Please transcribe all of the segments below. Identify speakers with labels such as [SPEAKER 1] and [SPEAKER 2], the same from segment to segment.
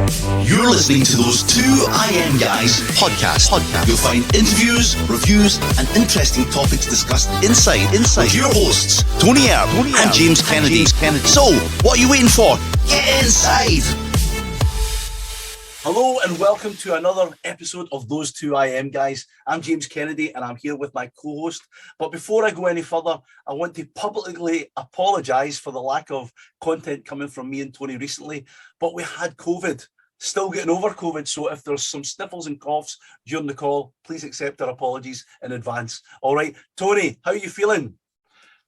[SPEAKER 1] You're listening to those two IM Guys podcast. You'll find interviews, reviews, and interesting topics discussed inside with your hosts, Tony Erb and James Kennedy. So, what are you waiting for? Get inside! Hello and welcome to another episode of Those Two IM Guys. I'm James Kennedy and I'm here with my co-host. But before I go any further, I want to publicly apologise for the lack of content coming from me and Tony recently. But we had COVID. Still getting over COVID, so if there's some sniffles and coughs during the call, please accept our apologies in advance. All right, Tony, how are you feeling?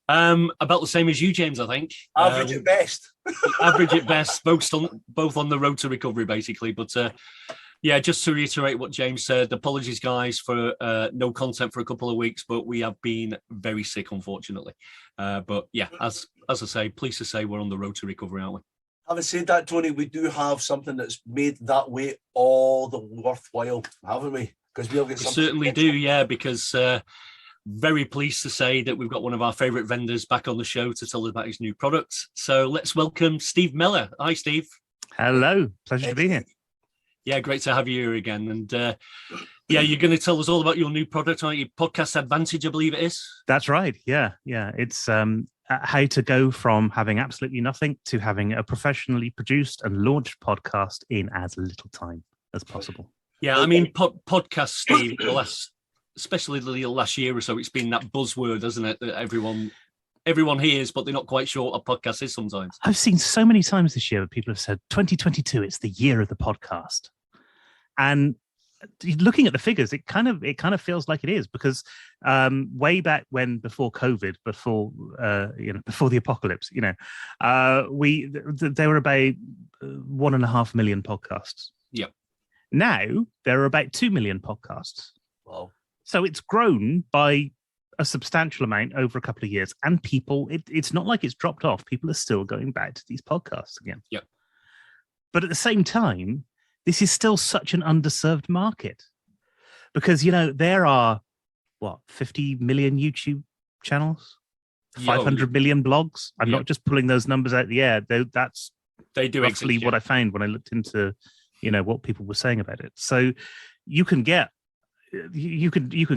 [SPEAKER 2] About the same as you, James, I think.
[SPEAKER 1] Average at best.
[SPEAKER 2] Average at best, both on the road to recovery, basically. But yeah, just to reiterate what James said, apologies, guys, for no content for a couple of weeks, but we have been very sick, unfortunately. But yeah, as I say, pleased to say we're on the road to recovery, aren't we?
[SPEAKER 1] Having said that, Tony, we do have something that's made that wait all the worthwhile, haven't we? Because we'll get something.
[SPEAKER 2] We certainly do, yeah, because very pleased to say that we've got one of our favourite vendors back on the show to tell us about his new products. So let's welcome Steve Mellor. Hi, Steve.
[SPEAKER 3] Hello. Pleasure to be here.
[SPEAKER 2] Yeah, great to have you here again. And yeah, you're going to tell us all about your new product, aren't you? Podcast Advantage, I believe it is.
[SPEAKER 3] That's right. Yeah. It's how to go from having absolutely nothing to having a professionally produced and launched podcast in as little time as possible.
[SPEAKER 2] Yeah, I mean, podcast, Steve, especially the last year or so, it's been that buzzword, hasn't it, that everyone hears, but they're not quite sure what a podcast is sometimes.
[SPEAKER 3] I've seen so many times this year that people have said 2022, it's the year of the podcast. And looking at the figures, it kind of feels like it is, because way back when, before COVID, before the apocalypse, there were about 1.5 million podcasts.
[SPEAKER 2] Yeah. Now
[SPEAKER 3] there are about 2 million podcasts.
[SPEAKER 1] Wow.
[SPEAKER 3] So it's grown by a substantial amount over a couple of years, and people, it's not like it's dropped off. People are still going back to these podcasts again.
[SPEAKER 2] Yeah.
[SPEAKER 3] But at the same time, this is still such an underserved market, because, there are, 50 million YouTube channels, 500 million blogs. I'm not just pulling those numbers out of the air. They do roughly what I found when I looked into, what people were saying about it. So you can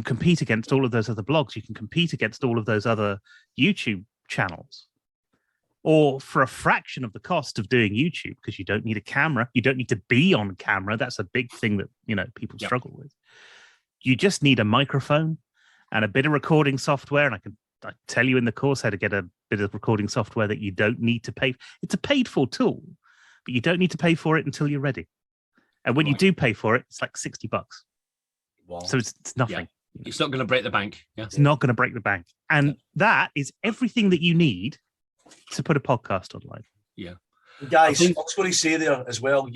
[SPEAKER 3] compete against all of those other blogs. You can compete against all of those other YouTube channels, or for a fraction of the cost of doing YouTube, because you don't need a camera. You don't need to be on camera. That's a big thing that, people struggle with. You just need a microphone and a bit of recording software. And I tell you in the course how to get a bit of recording software that you don't need to pay. It's a paid for tool, but you don't need to pay for it until you're ready. And when you do pay for it, it's like $60.
[SPEAKER 1] Wow.
[SPEAKER 3] So it's nothing.
[SPEAKER 2] Yeah. It's not going to break the bank. Yeah.
[SPEAKER 3] It's not going to break the bank. And that is everything that you need to put a podcast online.
[SPEAKER 1] Yeah. Guys, I was going to say there as well,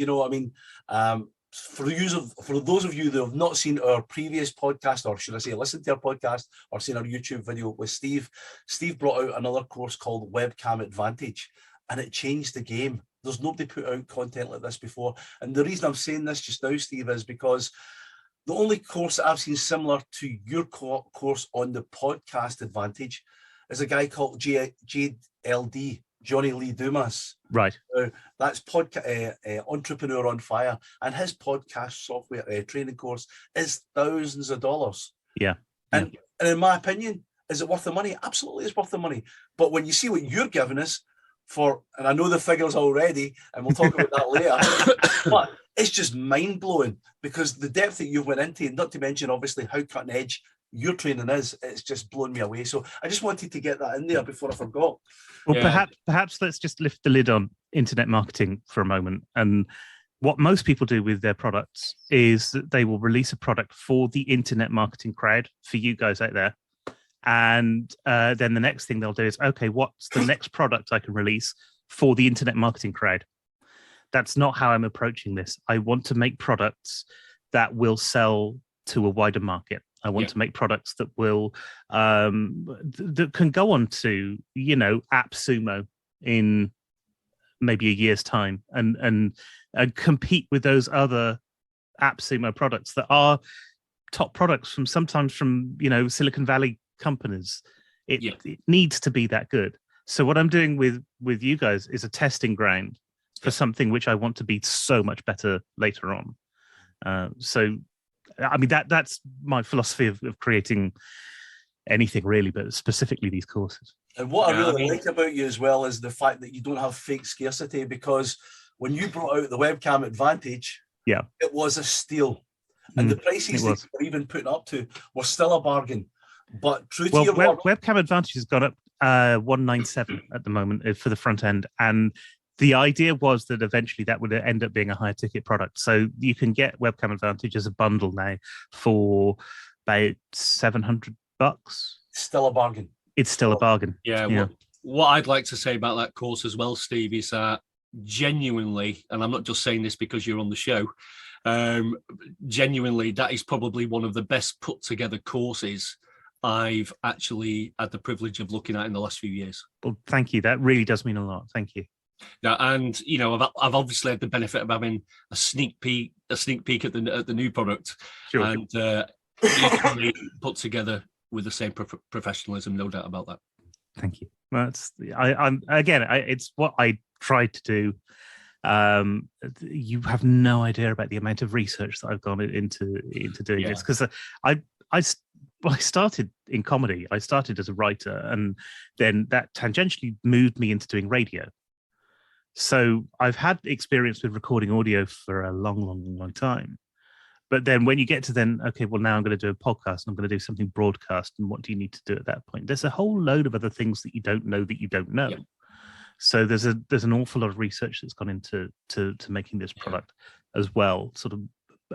[SPEAKER 1] for those of you that have not seen our previous podcast, or should I say listened to our podcast or seen our YouTube video with Steve brought out another course called Webcam Advantage, and it changed the game. There's nobody put out content like this before. And the reason I'm saying this just now, Steve, is because the only course that I've seen similar to your course on the Podcast Advantage is a guy called JLD, Johnny Lee Dumas.
[SPEAKER 3] Right.
[SPEAKER 1] That's Entrepreneur on Fire. And his podcast software training course is thousands of dollars.
[SPEAKER 3] Yeah.
[SPEAKER 1] And in my opinion, is it worth the money? Absolutely, it's worth the money. But when you see what you're giving us and I know the figures already, and we'll talk about that later, but it's just mind-blowing, because the depth that you went into, not to mention, obviously, how cutting edge your training is, it's just blown me away. So I just wanted to get that in there before I forgot.
[SPEAKER 3] Well, perhaps let's just lift the lid on internet marketing for a moment. And what most people do with their products is that they will release a product for the internet marketing crowd, for you guys out there. And then the next thing they'll do is, okay, what's the next product I can release for the internet marketing crowd? That's not how I'm approaching this. I want to make products that will sell to a wider market. I want to make products that will that can go on to, AppSumo in maybe a year's time and compete with those other AppSumo products that are top products from Silicon Valley companies. It needs to be that good. So what I'm doing with you guys is a testing ground for something which I want to be so much better later on. So, I mean, that's my philosophy of creating anything really, but specifically these courses.
[SPEAKER 1] And what I really like about you as well is the fact that you don't have fake scarcity, because when you brought out the webcam advantage, it was a steal. And the prices that you were even putting up to were still a bargain. But true to your word,
[SPEAKER 3] webcam advantage has got up 197 at the moment for the front end. And the idea was that eventually that would end up being a higher ticket product. So you can get webcam advantage as a bundle now for about $700.
[SPEAKER 1] Still a bargain.
[SPEAKER 3] It's still a bargain.
[SPEAKER 2] Yeah. What I'd like to say about that course as well, Steve, is that genuinely, and I'm not just saying this because you're on the show, genuinely, that is probably one of the best put together courses I've actually had the privilege of looking at in the last few years.
[SPEAKER 3] Well, thank you. That really does mean a lot. Thank you.
[SPEAKER 2] Now, and you know, I've obviously had the benefit of having a sneak peek at the new product, and equally put together with the same professionalism, no doubt about that.
[SPEAKER 3] Thank you. That's it's what I tried to do. You have no idea about the amount of research that I've gone into doing this, because I started in comedy. I started as a writer, and then that tangentially moved me into doing radio. So I've had experience with recording audio for a long time. But then when you get to now I'm going to do a podcast and I'm going to do something broadcast. And what do you need to do at that point? There's a whole load of other things that you don't know that you don't know. Yeah. So there's an awful lot of research that's gone into making this product as well, sort of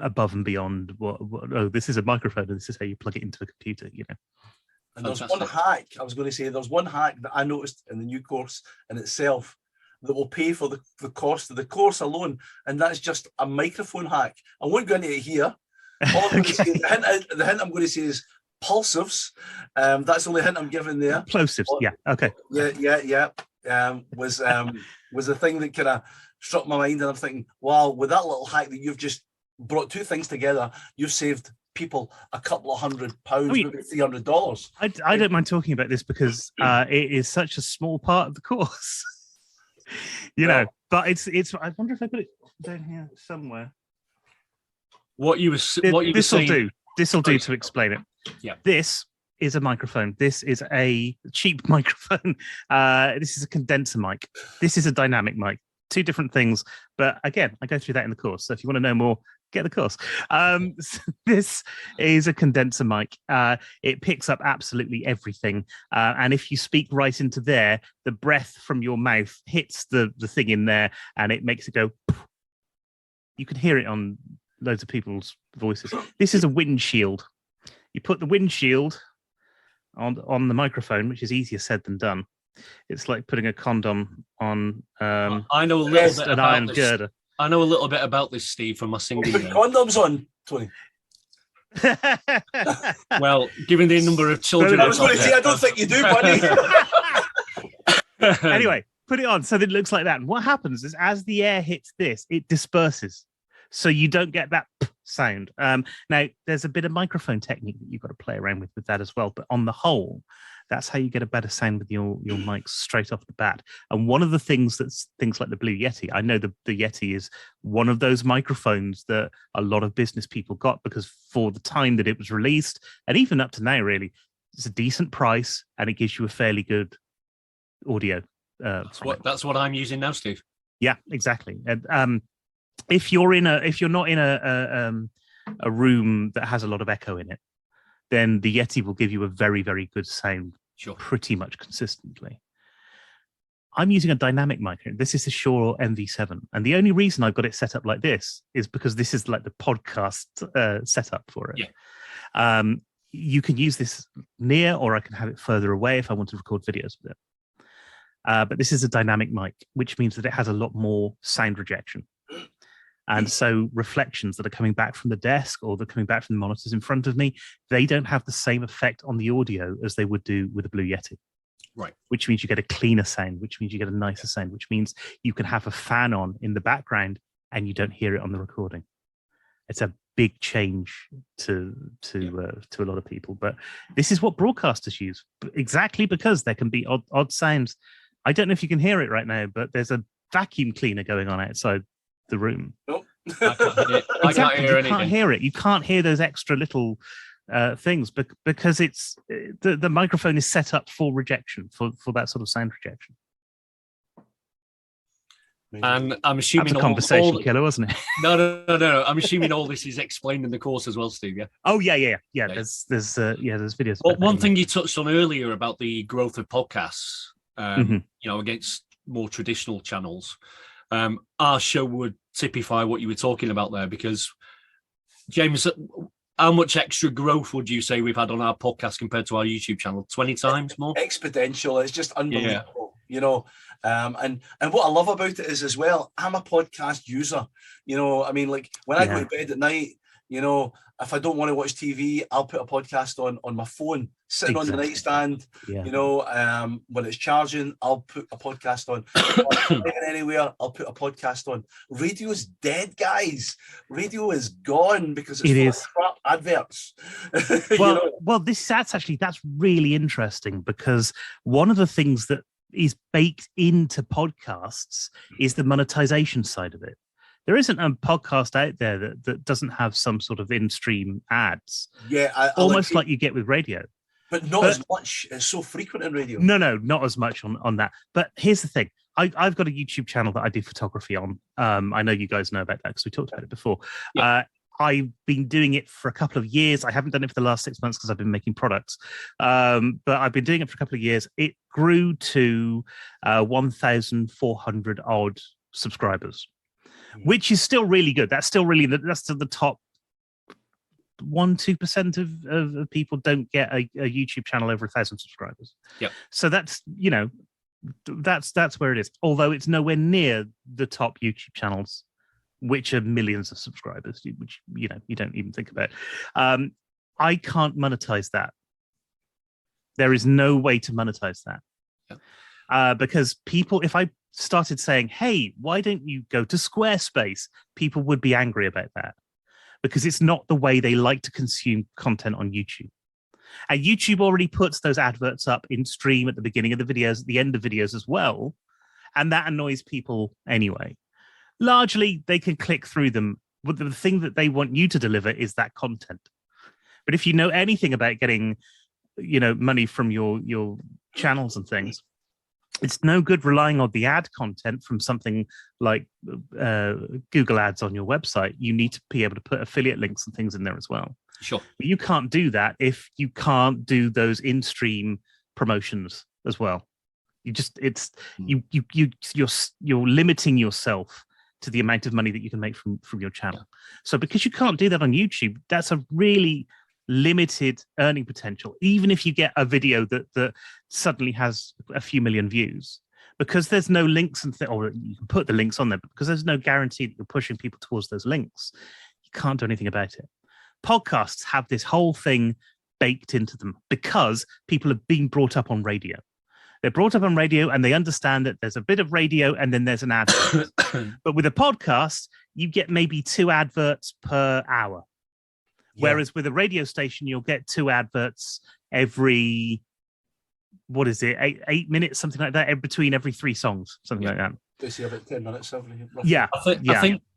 [SPEAKER 3] above and beyond this is a microphone and this is how you plug it into a computer, you know.
[SPEAKER 1] And there's one hack, there's one hack that I noticed in the new course in itself that will pay for the cost of the course alone, and that's just a microphone hack. I won't go into it here. All I'm going to say, the hint I'm going to say is pulsives. That's the only hint I'm giving there.
[SPEAKER 3] Plosives, okay.
[SPEAKER 1] Was the thing that kind of struck my mind, and I'm thinking, wow, with that little hack that you've just brought two things together, you've saved people a couple of £100, maybe $300.
[SPEAKER 3] I don't mind talking about this because it is such a small part of the course. You know, but it's. I wonder if I put it down here somewhere.
[SPEAKER 2] This will
[SPEAKER 3] do to explain it.
[SPEAKER 2] Yeah.
[SPEAKER 3] This is a microphone. This is a cheap microphone. This is a condenser mic. This is a dynamic mic. Two different things. But again, I go through that in the course. So if you want to know more, get the course. So this is a condenser mic. It picks up absolutely everything. And if you speak right into there, the breath from your mouth hits the thing in there and it makes it go. You can hear it on loads of people's voices. This is a windshield. You put the windshield on the microphone, which is easier said than done. It's like putting a condom on
[SPEAKER 2] I know a little bit
[SPEAKER 3] an iron girder.
[SPEAKER 2] I know a little bit about this, Steve, from my singing.
[SPEAKER 1] Condoms on, Tony.
[SPEAKER 2] Well, given the number of children,
[SPEAKER 1] I was going to say, I don't think you do, buddy.
[SPEAKER 3] Anyway, put it on so that it looks like that. And what happens is, as the air hits this, it disperses, so you don't get that sound. Now, there's a bit of microphone technique that you've got to play around with that as well. But on the whole, that's how you get a better sound with your mics straight off the bat. And one of the things that's things like the Blue Yeti, I know the Yeti is one of those microphones that a lot of business people got because for the time that it was released, and even up to now, really, it's a decent price and it gives you a fairly good audio.
[SPEAKER 2] That's what I'm using now, Steve.
[SPEAKER 3] Yeah, exactly. And if you're not in a room that has a lot of echo in it, then the Yeti will give you a very, very good sound, pretty much consistently. I'm using a dynamic mic. This is the Shure MV7. And the only reason I've got it set up like this is because this is like the podcast setup for it.
[SPEAKER 2] Yeah.
[SPEAKER 3] You can use this near, or I can have it further away if I want to record videos with it. But this is a dynamic mic, which means that it has a lot more sound rejection. And so reflections that are coming back from the desk or that are coming back from the monitors in front of me, they don't have the same effect on the audio as they would do with a Blue Yeti.
[SPEAKER 2] Right.
[SPEAKER 3] Which means you get a cleaner sound, which means you get a nicer sound, which means you can have a fan on in the background and you don't hear it on the recording. It's a big change to a lot of people. But this is what broadcasters use, exactly because there can be odd sounds. I don't know if you can hear it right now, but there's a vacuum cleaner going on outside the room.
[SPEAKER 1] Nope.
[SPEAKER 2] I can't hear anything.
[SPEAKER 3] You can't hear it. You can't hear those extra little things because it's the microphone is set up for rejection, for that sort of sound rejection.
[SPEAKER 2] And I'm assuming
[SPEAKER 3] that's a conversation killer, wasn't it?
[SPEAKER 2] No. I'm assuming all this is explained in the course as well, Steve. Yeah.
[SPEAKER 3] Oh yeah. There's videos.
[SPEAKER 2] Well, one thing you touched on earlier about the growth of podcasts, against more traditional channels. Our show would typify what you were talking about there, because James, how much extra growth would you say we've had on our podcast compared to our YouTube channel? 20 times more?
[SPEAKER 1] Exponential. It's just unbelievable, and what I love about it is as well, I'm a podcast user. I mean, like when I go to bed at night, if I don't want to watch TV, I'll put a podcast on my phone, sitting on the nightstand. When it's charging, I'll put a podcast on. If I'm driving anywhere, I'll put a podcast on. Radio's dead, guys. Radio is gone because it's full of crap adverts.
[SPEAKER 3] Well, that's really interesting, because one of the things that is baked into podcasts is the monetization side of it. There isn't a podcast out there that doesn't have some sort of in-stream ads. Almost like you get with radio.
[SPEAKER 1] But not as much. It's so frequent in radio.
[SPEAKER 3] No, not as much on that. But here's the thing. I've got a YouTube channel that I do photography on. I know you guys know about that because we talked about it before. Yeah. I've been doing it for a couple of years. I haven't done it for the last 6 months because I've been making products. But I've been doing it for a couple of years. It grew to 1,400 odd subscribers, which is still really good. That's still the top 1-2% of people don't get a YouTube channel over 1,000 subscribers.
[SPEAKER 2] Yeah.
[SPEAKER 3] So that's that's where it is. Although it's nowhere near the top YouTube channels, which are millions of subscribers, which you don't even think about. I can't monetize that. There is no way to monetize that. Because people, if I started saying, hey, why don't you go to Squarespace? People would be angry about that, because it's not the way they like to consume content on YouTube. And YouTube already puts those adverts up in stream at the beginning of the videos, at the end of videos as well. And that annoys people anyway. Largely, they can click through them, but the thing that they want you to deliver is that content. But if you know anything about getting, money from your channels and things, it's no good relying on the ad content from something like Google Ads on your website. You need to be able to put affiliate links and things in there as well.
[SPEAKER 2] Sure.
[SPEAKER 3] But you can't do that if you can't do those in-stream promotions as well. You're limiting yourself to the amount of money that you can make from your channel. Yeah. So because you can't do that on YouTube, that's a really limited earning potential, even if you get a video that suddenly has a few million views, because there's no links or you can put the links on there, but because there's no guarantee that you're pushing people towards those links, you can't do anything about it. Podcasts have this whole thing baked into them because people have been brought up on radio. They're brought up on radio and they understand that there's a bit of radio and then there's an advert. But with a podcast, you get maybe 2 adverts per hour. Yeah. Whereas with a radio station, you'll get 2 adverts every, 8 minutes, something like that, between every 3 songs, something like that.
[SPEAKER 1] Basically about 10 minutes, roughly.
[SPEAKER 3] Yeah.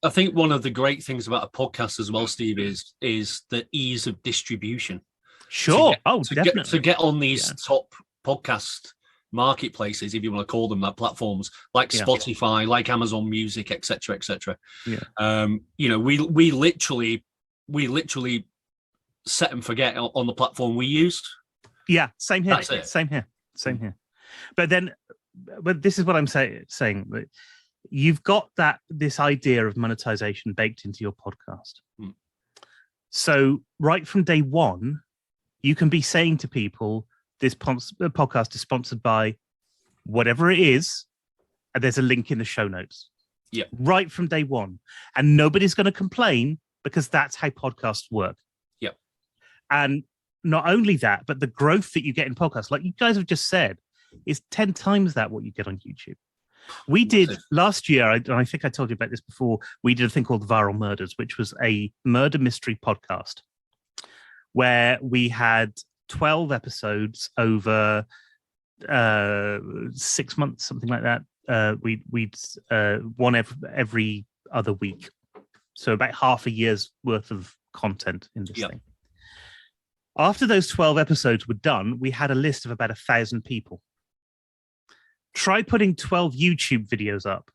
[SPEAKER 2] I think one of the great things about a podcast as well, Steve, is the ease of distribution.
[SPEAKER 3] Sure.
[SPEAKER 2] Definitely. To get on these top podcast marketplaces, if you want to call them that, platforms like Spotify, like Amazon Music, etc.
[SPEAKER 3] Yeah.
[SPEAKER 2] We literally set and forget on the platform we use.
[SPEAKER 3] Yeah, same here. That's it. Same here. But this is what I'm saying. You've got this idea of monetization baked into your podcast. So right from day one, you can be saying to people, this podcast is sponsored by whatever it is, and there's a link in the show notes.
[SPEAKER 2] Yeah.
[SPEAKER 3] Right from day one. And nobody's going to complain, because that's how podcasts work.
[SPEAKER 2] Yeah.
[SPEAKER 3] And not only that, but the growth that you get in podcasts, like you guys have just said, is 10 times that what you get on YouTube. We did last year, and I think I told you about this before, we did a thing called Viral Murders, which was a murder mystery podcast where we had 12 episodes over 6 months, something like that. we'd one every other week, so about half a year's worth of content in this thing. After those 12 episodes were done, we had a list of about 1,000 people. Try putting 12 YouTube videos up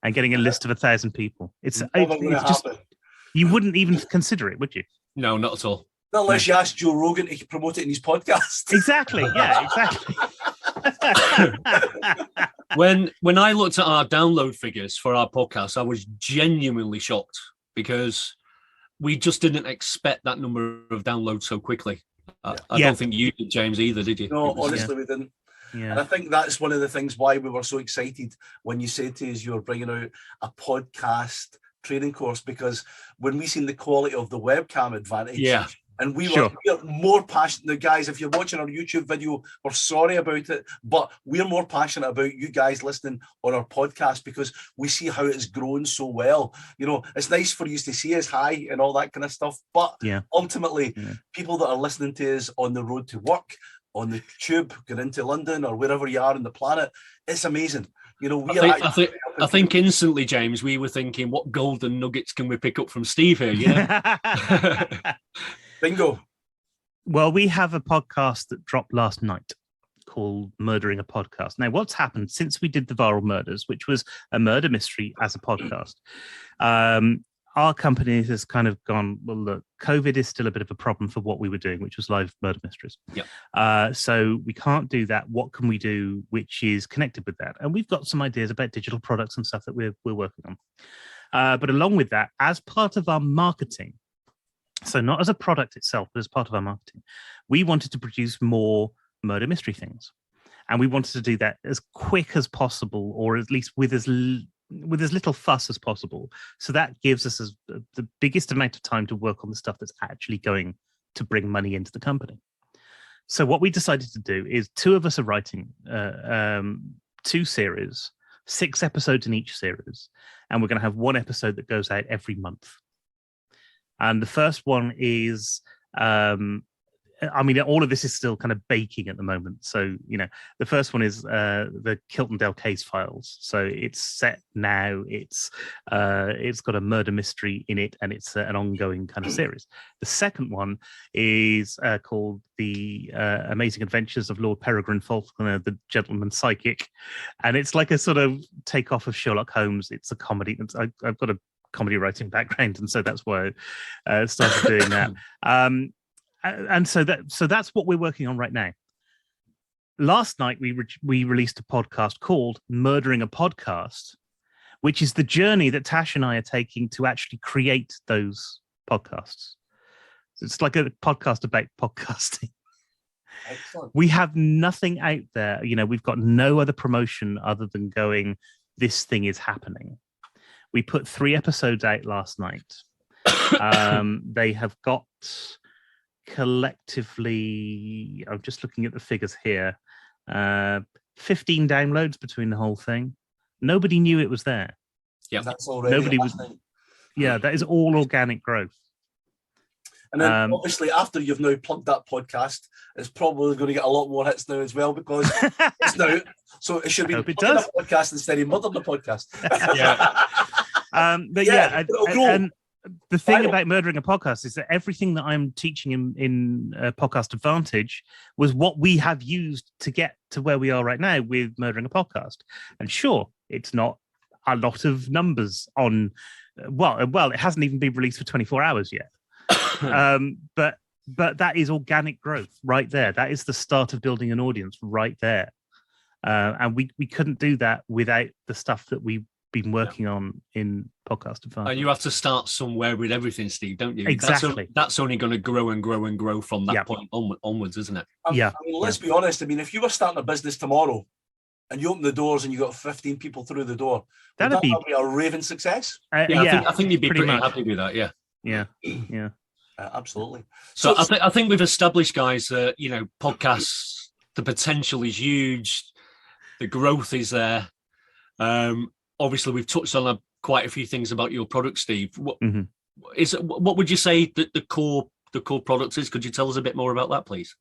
[SPEAKER 3] and getting a list of 1,000 people. It's just, you wouldn't even consider it, would you?
[SPEAKER 2] No, not at all.
[SPEAKER 1] Not unless you ask Joe Rogan to promote it in his podcast.
[SPEAKER 3] Exactly. Yeah, exactly.
[SPEAKER 2] When I looked at our download figures for our podcast, I was genuinely shocked because we just didn't expect that number of downloads so quickly. I don't think you did, James, either, did you?
[SPEAKER 1] No, honestly, we didn't.
[SPEAKER 3] Yeah.
[SPEAKER 1] And I think that's one of the things why we were so excited when you said to us you were bringing out a podcast training course, because when we seen the quality of the webcam advantage, and we were more passionate. Now, guys, if you're watching our YouTube video, we're sorry about it, but we're more passionate about you guys listening on our podcast because we see how it's grown so well. You know, it's nice for you to see us high and all that kind of stuff, but ultimately, people that are listening to us on the road to work, on the tube, going into London or wherever you are on the planet, it's amazing. You know,
[SPEAKER 2] I think instantly, James, we were thinking, what golden nuggets can we pick up from Steve here? Yeah.
[SPEAKER 1] Bingo.
[SPEAKER 3] Well, we have a podcast that dropped last night called Murdering a Podcast. Now, what's happened since we did the Viral Murders, which was a murder mystery as a podcast, our company has kind of gone, well, look, COVID is still a bit of a problem for what we were doing, which was live murder mysteries. So we can't do that. What can we do which is connected with that? And we've got some ideas about digital products and stuff that we're working on. But along with that, as part of our marketing, so not as a product itself, but as part of our marketing, we wanted to produce more murder mystery things. And we wanted to do that as quick as possible, or at least with as little fuss as possible. So that gives us the biggest amount of time to work on the stuff that's actually going to bring money into the company. So what we decided to do is two of us are writing 2 series, 6 episodes in each series. And we're going to have 1 episode that goes out every month. And the first one is, I mean, all of this is still kind of baking at the moment. So, you know, the first one is the Kiltondale case files. So it's set now. It's got a murder mystery in it, and it's an ongoing kind of series. The second one is called The Amazing Adventures of Lord Peregrine Falconer, the Gentleman Psychic, and it's like a sort of takeoff of Sherlock Holmes. It's a comedy. I've got a comedy writing background, and so that's why I started doing that. And so that's what we're working on right now. Last night we released a podcast called Murdering a Podcast, which is the journey that Tash and I are taking to actually create those podcasts. So it's like a podcast about podcasting.
[SPEAKER 1] Excellent.
[SPEAKER 3] We have nothing out there. You know, we've got no other promotion other than going, this thing is happening. We put 3 episodes out last night. They have got collectively, I'm just looking at the figures here, 15 downloads between the whole thing. Nobody knew it was there.
[SPEAKER 1] Yeah, that's already
[SPEAKER 3] nobody was. Yeah, that is all organic growth.
[SPEAKER 1] And then obviously after you've now plugged that podcast, it's probably going to get a lot more hits now as well, because it's now, so it should be the podcast instead of Murdering the Podcast.
[SPEAKER 3] But and the thing about Murdering a Podcast is that everything that I'm teaching in Podcast Advantage was what we have used to get to where we are right now with Murdering a Podcast. And sure, it's not a lot of numbers on, well, it hasn't even been released for 24 hours yet. But that is organic growth right there. That is the start of building an audience right there. And we couldn't do that without the stuff that we've been working on in Podcast Advantage.
[SPEAKER 2] And you have to start somewhere with everything, Steve, don't you?
[SPEAKER 3] Exactly.
[SPEAKER 2] That's only going to grow and grow and grow from that point onwards, isn't it?
[SPEAKER 1] I mean, let's be honest. I mean, if you were starting a business tomorrow and you open the doors and you got 15 people through the door, that'd be a raving success.
[SPEAKER 2] I think you'd be pretty happy with that. Yeah.
[SPEAKER 1] Absolutely.
[SPEAKER 2] So I think we've established, guys, you know, podcasts, the potential is huge, the growth is there. Obviously, we've touched on quite a few things about your product, Steve. What would you say that the core product is? Could you tell us a bit more about that, please?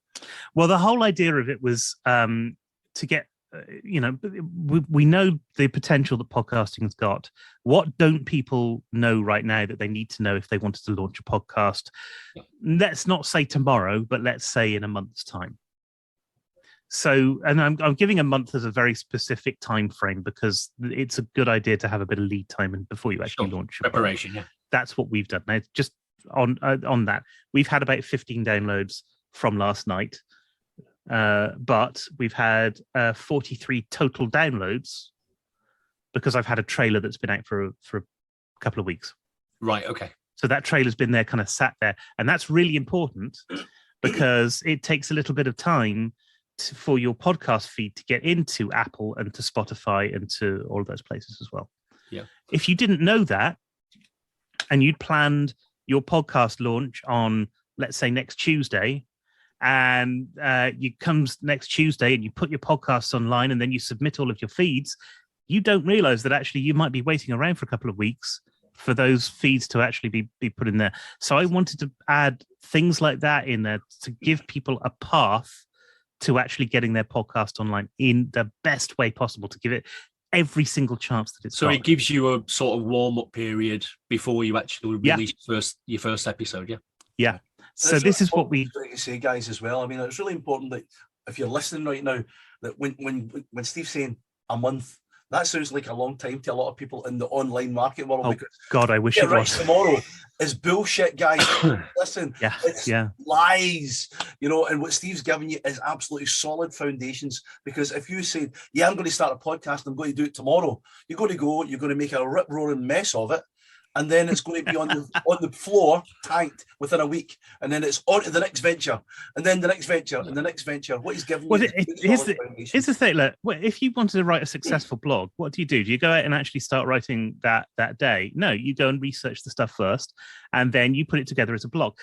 [SPEAKER 3] Well, the whole idea of it was to get we know the potential that podcasting's got. What don't people know right now that they need to know if they wanted to launch a podcast? Let's not say tomorrow, but let's say in a month's time. So, and I'm giving a month as a very specific time frame because it's a good idea to have a bit of lead time and before you actually launch your
[SPEAKER 2] preparation.
[SPEAKER 3] product. That's what we've done. Now, just on that, we've had about 15 downloads from last night, but we've had 43 total downloads because I've had a trailer that's been out for a couple of weeks.
[SPEAKER 2] Right. Okay.
[SPEAKER 3] So that trailer's been there, kind of sat there, and that's really important because it takes a little bit of time for your podcast feed to get into Apple and to Spotify and to all of those places as well.
[SPEAKER 2] Yeah.
[SPEAKER 3] If you didn't know that and you'd planned your podcast launch on, let's say, next Tuesday, and you comes next Tuesday and you put your podcasts online and then you submit all of your feeds, you don't realize that actually you might be waiting around for a couple of weeks for those feeds to actually be put in there. So I wanted to add things like that in there to give people a path to actually getting their podcast online in the best way possible, to give it every single chance that it's
[SPEAKER 2] so
[SPEAKER 3] got.
[SPEAKER 2] It gives you a sort of warm-up period before you actually release your first episode.
[SPEAKER 3] Yeah. So this is what we
[SPEAKER 1] say, guys, as well. I mean, it's really important that if you're listening right now, that when Steve's saying a month, that sounds like a long time to a lot of people in the online market world.
[SPEAKER 3] Oh God, I wish it was.
[SPEAKER 1] Tomorrow is bullshit, guys. Listen, it's lies, and what Steve's giving you is absolutely solid foundations. Because if you say, yeah, I'm going to start a podcast, I'm going to do it tomorrow, you're going to make a rip-roaring mess of it. And then it's going to be on the floor, tanked within a week, and then it's on to the next venture, and then the next venture, and the next venture. What he's giving you
[SPEAKER 3] here's the thing. Look, if you wanted to write a successful blog, what do? Do you go out and actually start writing that day? No, you go and research the stuff first, and then you put it together as a blog.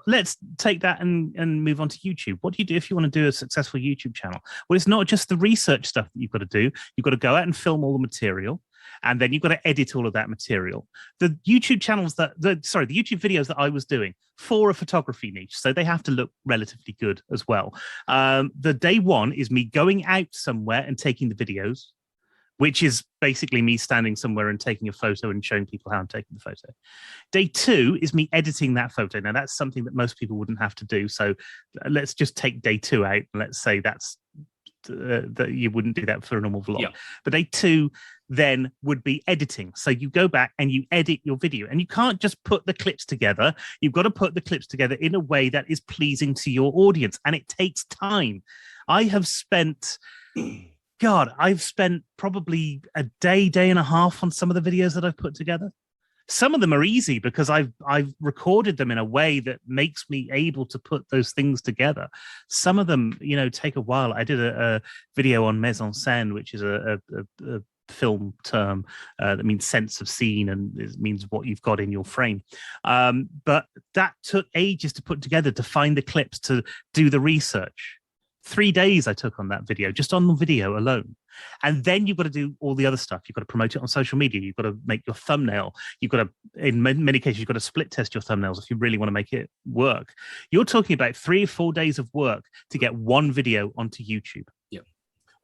[SPEAKER 3] Let's take that and move on to YouTube. What do you do if you want to do a successful YouTube channel? Well, it's not just the research stuff that you've got to do. You've got to go out and film all the material. And then you've got to edit all of that material. The YouTube videos that I was doing for a photography niche, so they have to look relatively good as well. The day one is me going out somewhere and taking the videos, which is basically me standing somewhere and taking a photo and showing people how I'm taking the photo. Day two is me editing that photo. Now, that's something that most people wouldn't have to do. So let's just take day two out, and let's say that's that you wouldn't do that for a normal vlog. Yeah. But day two then would be editing. So you go back and you edit your video, and you can't just put the clips together. You've got to put the clips together in a way that is pleasing to your audience, and it takes time. I've spent probably a day and a half on some of the videos that I've put together. Some of them are easy because I've recorded them in a way that makes me able to put those things together. Some of them, take a while. I did a video on mise en scène, which is a film term that means sense of scene, and it means what you've got in your frame. But that took ages to put together, to find the clips, to do the research. 3 days I took on that video, just on the video alone. And then you've got to do all the other stuff. You've got to promote it on social media. You've got to make your thumbnail. You've got to, in many cases, you've got to split test your thumbnails if you really want to make it work. You're talking about 3 or 4 days of work to get one video onto YouTube.
[SPEAKER 1] Yeah.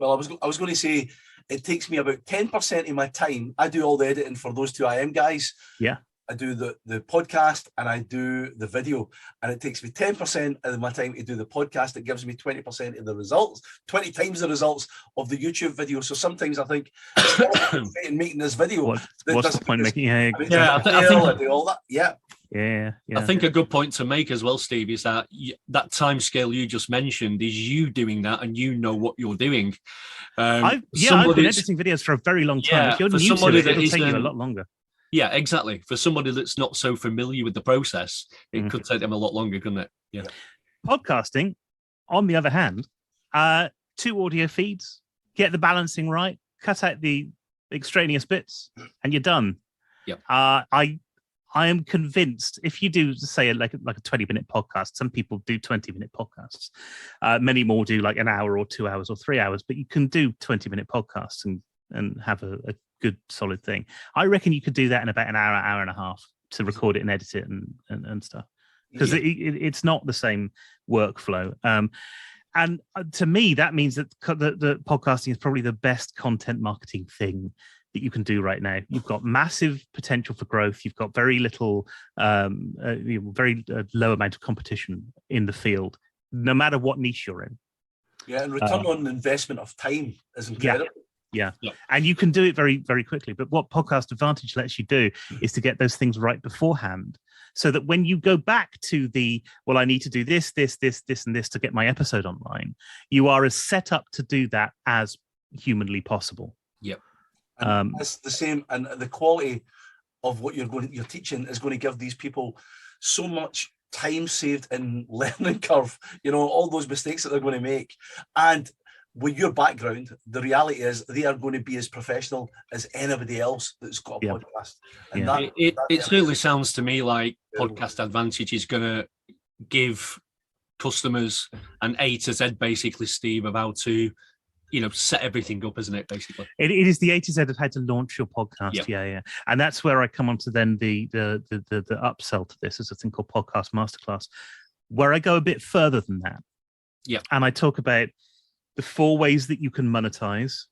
[SPEAKER 1] Well, I was going to say, it takes me about 10% of my time. I do all the editing for those two IM guys.
[SPEAKER 3] Yeah.
[SPEAKER 1] I do the podcast and I do the video, and it takes me 10% of my time to do the podcast. It gives me 20% of the results, 20 times the results of the YouTube video. So sometimes I think making this video.
[SPEAKER 3] What's the point making?
[SPEAKER 2] I think I
[SPEAKER 1] do all that. Yeah.
[SPEAKER 3] Yeah.
[SPEAKER 2] I think a good point to make as well, Steve, is that that time scale you just mentioned is you doing that, and you know what you're doing.
[SPEAKER 3] I've been editing videos for a very long time.
[SPEAKER 2] Yeah,
[SPEAKER 3] if you're new to it, it'll take you a lot longer.
[SPEAKER 2] Yeah, exactly. For somebody that's not so familiar with the process, it could take them a lot longer, couldn't it? Yeah.
[SPEAKER 3] Podcasting, on the other hand, 2 audio feeds, get the balancing right, cut out the extraneous bits, and you're done.
[SPEAKER 2] Yeah.
[SPEAKER 3] I am convinced if you do, say, like a 20-minute podcast, some people do 20-minute podcasts. Many more do like an hour or 2 hours or 3 hours, but you can do 20-minute podcasts and have a good solid thing. I reckon you could do that in about an hour and a half to record it and edit it and stuff, because it's not the same workflow. And to me, that means that the podcasting is probably the best content marketing thing that you can do right now. You've got massive potential for growth. You've got very little, very low amount of competition in the field, no matter what niche you're in.
[SPEAKER 1] Yeah, and return on investment of time is incredible.
[SPEAKER 3] Yeah. And you can do it very, very quickly. But what Podcast Advantage lets you do is to get those things right beforehand, so that when you go back to I need to do this, and this to get my episode online, you are as set up to do that as humanly possible.
[SPEAKER 2] Yep.
[SPEAKER 1] And it's the same, and the quality of what you're teaching is going to give these people so much time saved in learning curve, all those mistakes that they're going to make. And with your background, the reality is they are going to be as professional as anybody else that's got a podcast. And
[SPEAKER 2] it certainly sounds to me like Podcast Advantage is going to give customers an A to Z, basically, Steve, of how to set everything up, isn't it? Basically, it
[SPEAKER 3] is the A to Z of how to launch your podcast. Yeah. And that's where I come on to then the upsell to this is a thing called Podcast Masterclass, where I go a bit further than that.
[SPEAKER 2] Yeah,
[SPEAKER 3] and I talk about the 4 ways that you can monetize,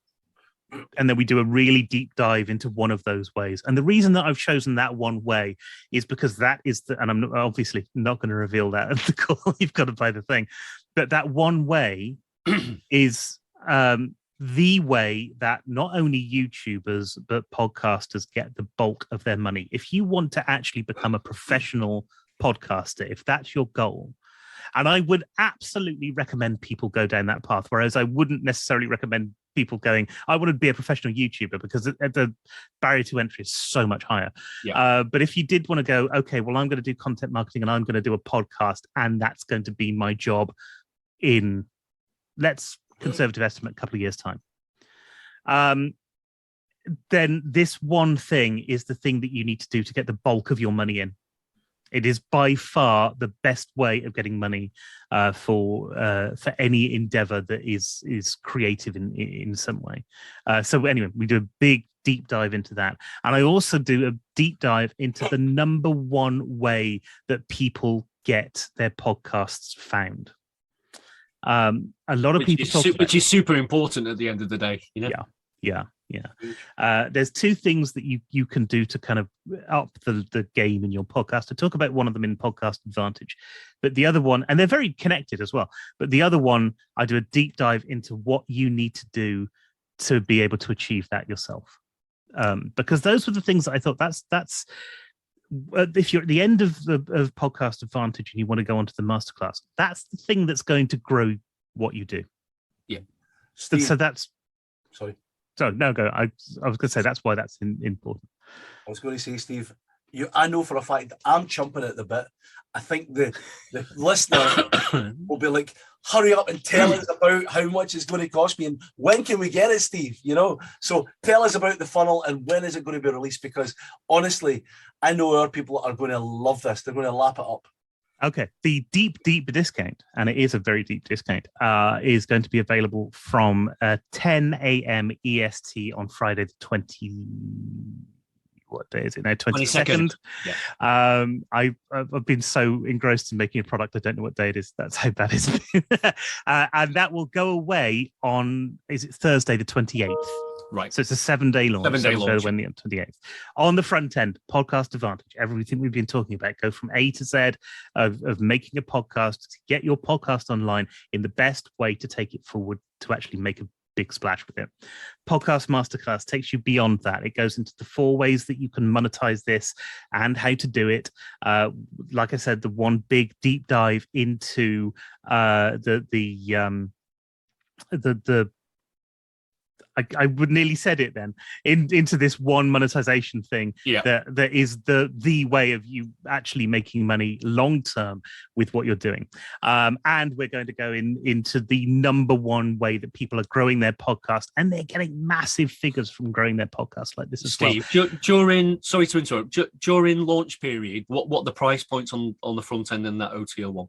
[SPEAKER 3] and then we do a really deep dive into one of those ways. And the reason that I've chosen that one way is because that is and I'm obviously not going to reveal that at the call. You've got to buy the thing, but that one way is the way that not only YouTubers but podcasters get the bulk of their money. If you want to actually become a professional podcaster, if that's your goal, and I would absolutely recommend people go down that path, whereas I wouldn't necessarily recommend people going, I want to be a professional YouTuber, because the barrier to entry is so much higher.
[SPEAKER 2] Yeah.
[SPEAKER 3] But if you did want to go, okay, well, I'm going to do content marketing and I'm going to do a podcast, and that's going to be my job in, let's conservative estimate, a couple of years' time, then this one thing is the thing that you need to do to get the bulk of your money in. It is by far the best way of getting money for any endeavor that is creative in some way. So anyway, we do a big deep dive into that. And I also do a deep dive into the number one way that people get their podcasts found. A lot of people talk about,
[SPEAKER 2] which is super important at the end of the day.
[SPEAKER 3] Yeah. There's 2 things that you can do to kind of up the game in your podcast. I talk about one of them in Podcast Advantage, but the other one, and they're very connected as well, but the other one, I do a deep dive into what you need to do to be able to achieve that yourself. Because those were the things that I thought that's if you're at the end of Podcast Advantage and you want to go onto the masterclass, that's the thing that's going to grow what you do.
[SPEAKER 2] Yeah.
[SPEAKER 1] Steve,
[SPEAKER 3] so that's
[SPEAKER 1] sorry.
[SPEAKER 3] So no, go. I was going to say that's why that's important.
[SPEAKER 1] I was going to say, Steve, I know for a fact I'm chomping at the bit. I think the listener will be like, hurry up and tell us about how much it's going to cost me and when can we get it, Steve? So tell us about the funnel and when is it going to be released? Because honestly, I know our people are going to love this. They're going to lap it up.
[SPEAKER 3] Okay, the deep discount, and it is a very deep discount, is going to be available from 10 a.m. EST on Friday the 20. What day is it now? 22nd.
[SPEAKER 2] Yeah.
[SPEAKER 3] I've been so engrossed in making a product, I don't know what day it is. That's how bad it's been. And that will go away on, is it Thursday the 28th?
[SPEAKER 2] Right.
[SPEAKER 3] So it's a 7-day launch.
[SPEAKER 2] 7-day launch.
[SPEAKER 3] When the 28th. On the front end, Podcast Advantage, everything we've been talking about, go from A to Z of making a podcast to get your podcast online in the best way to take it forward to actually make a big splash with it. Podcast Masterclass takes you beyond that. It goes into the 4 ways that you can monetize this and how to do it. Like I said, the one big deep dive into I would nearly said it then into this one monetization thing that is the way of you actually making money long term with what you're doing. And we're going to go into the number one way that people are growing their podcast, and they're getting massive figures from growing their podcast like this as
[SPEAKER 2] Steve,
[SPEAKER 3] well.
[SPEAKER 2] Sorry to interrupt, during launch period, what the price points on the front end in that OTO one?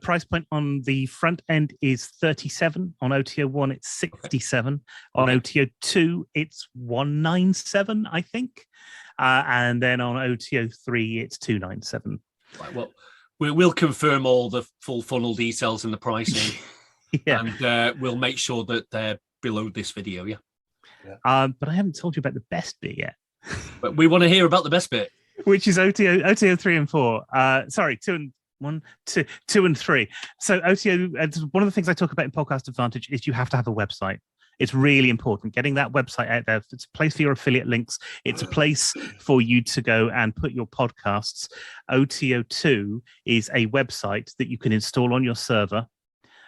[SPEAKER 3] Price point on the front end is 37. On OTO 1, it's 67. On OTO 2, it's 197, I think. And then on OTO 3, it's 297.
[SPEAKER 2] Right, well, we'll confirm all the full funnel details and the pricing
[SPEAKER 3] Yeah.
[SPEAKER 2] And we'll make sure that they're below this video. Yeah.
[SPEAKER 3] But I haven't told you about the best bit yet.
[SPEAKER 2] But we want to hear about the best bit,
[SPEAKER 3] which is OTO 3 and 4. Sorry, 2 and 3. So OTO, one of the things I talk about in Podcast Advantage is you have to have a website. It's really important getting that website out there. It's a place for your affiliate links. It's a place for you to go and put your podcasts. OTO2 is a website that you can install on your server.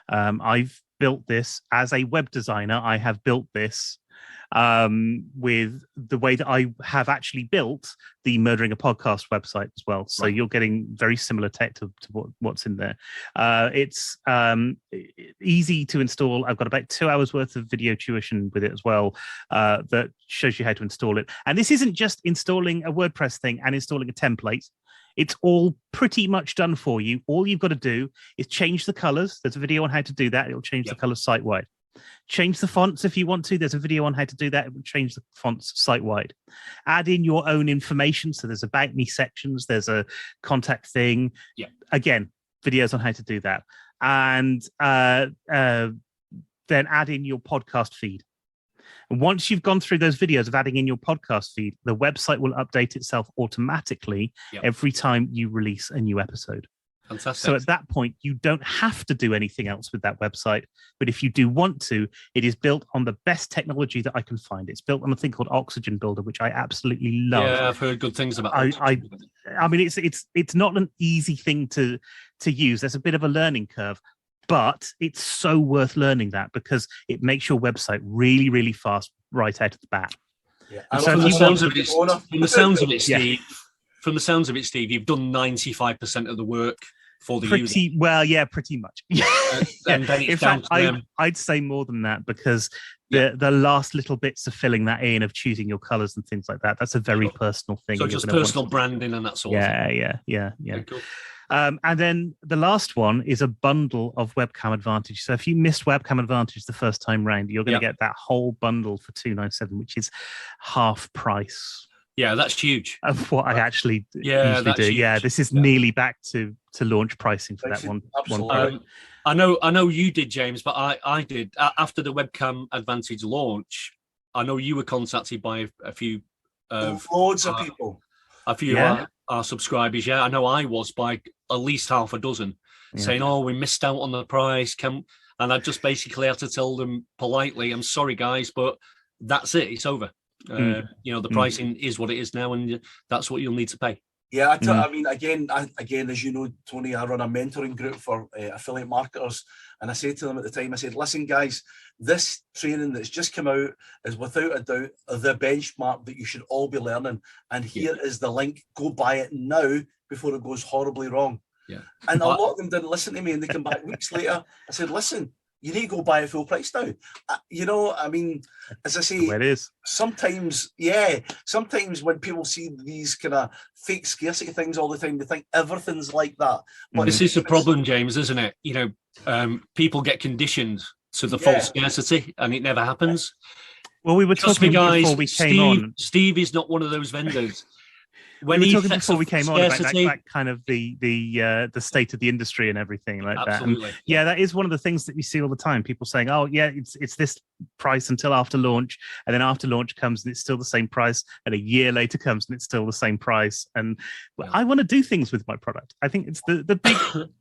[SPEAKER 3] I've built this as a web designer. I have built this with the way that I have actually built the Murdering a Podcast website as well. So you're getting very similar tech to what's in there. It's easy to install. I've got about 2 hours worth of video tuition with it as well that shows you how to install it. And this isn't just installing a WordPress thing and installing a template. It's all pretty much done for you. All you've got to do is change the colors. There's a video on how to do that. It'll change the colors site-wide. Change the fonts if you want to. There's a video on how to do that. It will change the fonts site-wide. Add in your own information. So there's about me sections. There's a contact thing.
[SPEAKER 2] Yeah.
[SPEAKER 3] Again, videos on how to do that. And then add in your podcast feed. And once you've gone through those videos of adding in your podcast feed, the website will update itself automatically every time you release a new episode.
[SPEAKER 2] Fantastic.
[SPEAKER 3] So at that point, you don't have to do anything else with that website. But if you do want to, it is built on the best technology that I can find. It's built on a thing called Oxygen Builder, which I absolutely love.
[SPEAKER 2] Yeah, I've heard good things about
[SPEAKER 3] it. I mean, it's not an easy thing to use. There's a bit of a learning curve, but it's so worth learning that because it makes your website really, really fast right out of the bat.
[SPEAKER 1] Yeah.
[SPEAKER 2] So from the sounds of it, Steve, from the sounds of it, Steve, you've done 95% of the work for the user.
[SPEAKER 3] Well, yeah, pretty much.
[SPEAKER 2] And then
[SPEAKER 3] in fact, I'd say more than that because the last little bits of filling that in, of choosing your colors and things like that, that's a very personal thing.
[SPEAKER 2] So just personal branding and that sort of thing.
[SPEAKER 3] Yeah.
[SPEAKER 2] Very cool.
[SPEAKER 3] And then the last one is a bundle of Webcam Advantage. So if you missed Webcam Advantage the first time round, you're going to get that whole bundle for $297, which is half price.
[SPEAKER 2] Yeah, that's huge.
[SPEAKER 3] Of what I actually usually do.
[SPEAKER 2] Huge.
[SPEAKER 3] Yeah, this is nearly back to launch pricing for that one.
[SPEAKER 2] I know you did, James, but I did. After the Webcam Advantage launch, I know you were contacted by a few
[SPEAKER 1] loads of people.
[SPEAKER 2] A few our subscribers, I know I was by at least half a dozen saying, "Oh, we missed out on the price." And I just basically had to tell them politely, "I'm sorry, guys, but that's it. It's over. The pricing is what it is now, and that's what you'll need to pay."
[SPEAKER 1] Yeah, I mean, again, as you know, Tony, I run a mentoring group for affiliate marketers, and I said to them at the time, I said, "Listen, guys, this training that's just come out is without a doubt the benchmark that you should all be learning, and here is the link. Go buy it now before it goes horribly wrong."
[SPEAKER 2] Yeah,
[SPEAKER 1] and a lot of them didn't listen to me, and they come back weeks later. I said, "Listen, you need to go buy it full price now." I mean, as I say,
[SPEAKER 3] it is.
[SPEAKER 1] Sometimes when people see these kind of fake scarcity things all the time, they think everything's like that.
[SPEAKER 2] But this is the problem, James, isn't it? People get conditioned to the false scarcity, and it never happens.
[SPEAKER 3] Well, we were talking before we came on.
[SPEAKER 2] Steve is not one of those vendors.
[SPEAKER 3] When we were talking before we came on about that kind of the state of the industry and everything like that. And that is one of the things that you see all the time. People saying, "Oh, yeah, it's this price until after launch," and then after launch comes and it's still the same price, and a year later comes and it's still the same price. And I want to do things with my product. I think it's the big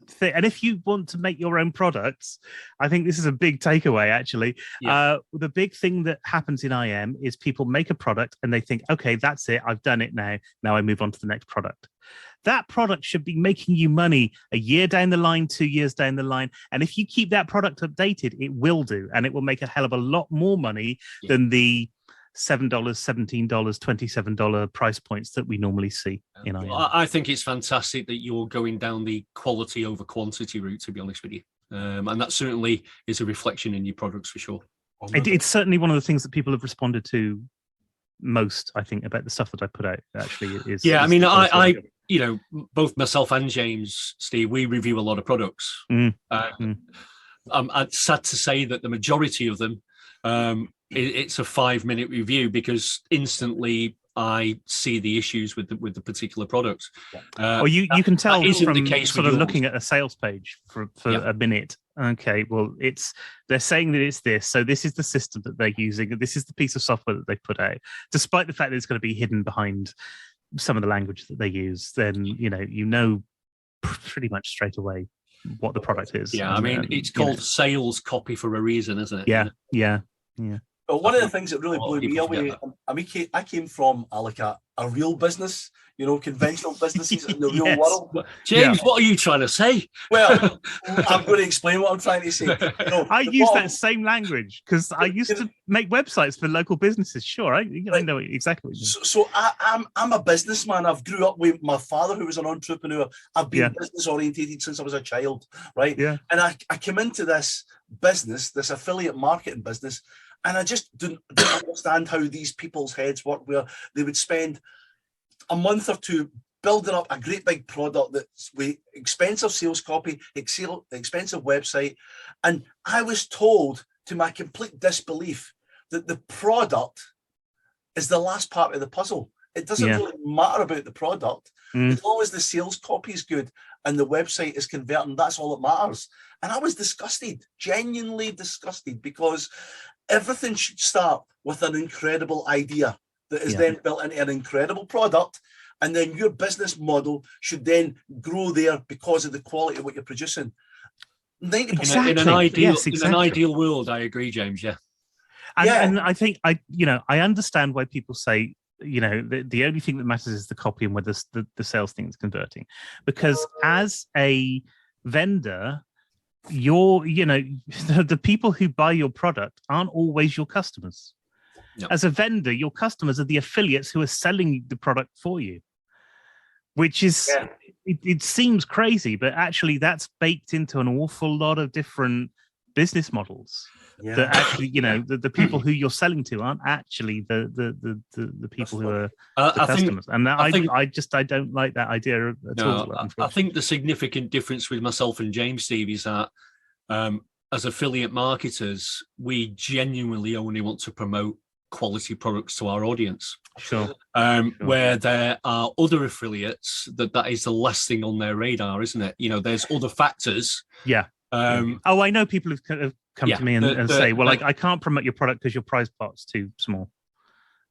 [SPEAKER 3] thing. And if you want to make your own products, I think this is a big takeaway. Actually, the big thing that happens in IM is people make a product and they think, "Okay, that's it. I've done it now. Now I move on to the next product." That product should be making you money a year down the line, 2 years down the line. And if you keep that product updated, it will do. And it will make a hell of a lot more money than the $7, $17, $27 price points that we normally see in IM.
[SPEAKER 2] I think it's fantastic that you're going down the quality over quantity route, to be honest with you. And that certainly is a reflection in your products for sure.
[SPEAKER 3] It's certainly one of the things that people have responded to most, I think, about the stuff that I put out. Actually, is
[SPEAKER 2] I both myself and James, Steve, we review a lot of products. I'm sad to say that the majority of them, it's a 5-minute review because instantly I see the issues with the particular products.
[SPEAKER 3] You can tell from sort of looking at a sales page for a minute Okay, well, they're saying that it's this, so this is the system that they're using, and this is the piece of software that they put out, despite the fact that it's going to be hidden behind some of the language that they use. Then you know pretty much straight away what the product is.
[SPEAKER 2] Yeah, I mean, it's called sales copy for a reason, isn't it?
[SPEAKER 3] Yeah.
[SPEAKER 1] But one of the things that really blew me away, I came from a real business, conventional businesses in the real world.
[SPEAKER 2] James, what are you trying to say?
[SPEAKER 1] Well, I'm going to explain what I'm trying to say.
[SPEAKER 3] I use that same language because I used to make websites for local businesses. Sure, I know exactly what you mean.
[SPEAKER 1] So I'm a businessman. I've grew up with my father, who was an entrepreneur. I've been business orientated since I was a child, right?
[SPEAKER 3] Yeah.
[SPEAKER 1] And I came into this business, this affiliate marketing business, and I just didn't understand how these people's heads work, where they would spend a month or two building up a great big product that's with expensive sales copy, expensive website. And I was told, to my complete disbelief, that the product is the last part of the puzzle. It doesn't really matter about the product. As long as the sales copy is good and the website is converting, that's all that matters. And I was disgusted, genuinely disgusted, because everything should start with an incredible idea that is then built into an incredible product. And then your business model should then grow there because of the quality of what you're producing.
[SPEAKER 3] 90%.
[SPEAKER 2] In an ideal world, I agree, James. Yeah.
[SPEAKER 3] And I think I understand why people say, the only thing that matters is the copy and whether the sales thing is converting. Because as a vendor, the people who buy your product aren't always your customers. Yep. As a vendor, your customers are the affiliates who are selling the product for you, which is, it seems crazy, but actually that's baked into an awful lot of different business models. Yeah. That actually, the people who you're selling to aren't actually the people who are the customers. I don't like that idea at all.
[SPEAKER 2] I think the significant difference with myself and James, Steve, is that as affiliate marketers, we genuinely only want to promote quality products to our audience.
[SPEAKER 3] Sure.
[SPEAKER 2] Where there are other affiliates that is the last thing on their radar, isn't it? There's other factors.
[SPEAKER 3] Yeah. I know people have come to me and say, well, I can't promote your product because your price part's too small.